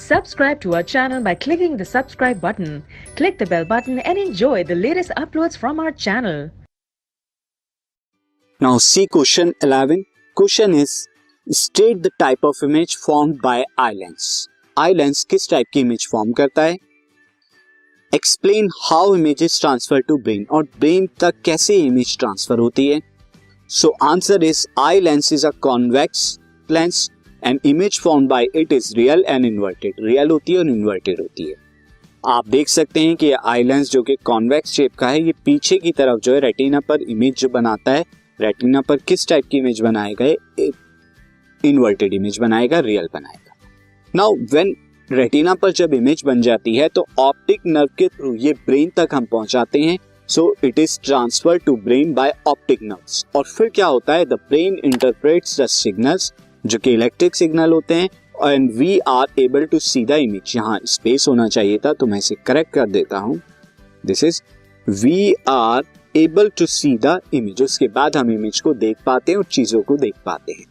Subscribe to our channel by clicking the subscribe button. Click the bell button and enjoy the latest uploads from our channel. Now see question 11. Question is state the type of image formed by eye lens. Eye lens किस type की image form करता है? Explain how image is transferred to brain. और brain तक कैसे image transfer होती है? So answer is eye lens is a convex lens and image formed by it is real and inverted. Real होती है और इन्वर्टेड होती है. आप देख सकते हैं कि आई लेंस जो कि कॉन्वेक्स शेप का है, ये पीछे की तरफ जो है रेटिना पर इमेज जो बनाता है, रेटिना पर किस टाइप की इमेज बनाएगा? इन्वर्टेड इमेज बनाएगा, रियल बनाएगा. नाउ व्हेन रेटिना पर जब इमेज बन जाती है तो ऑप्टिक नर्व के थ्रू ये ब्रेन तक हम पहुंचाते हैं. So it is transfer to brain by optic nerves. और फिर क्या होता है? The brain interprets the signals जो कि इलेक्ट्रिक सिग्नल होते हैं and we are able to see the image. यहाँ स्पेस होना चाहिए था तो मैं इसे करेक्ट कर देता हूं. This is we are able to see the image. उसके बाद हम इमेज को देख पाते हैं और चीजों को देख पाते हैं.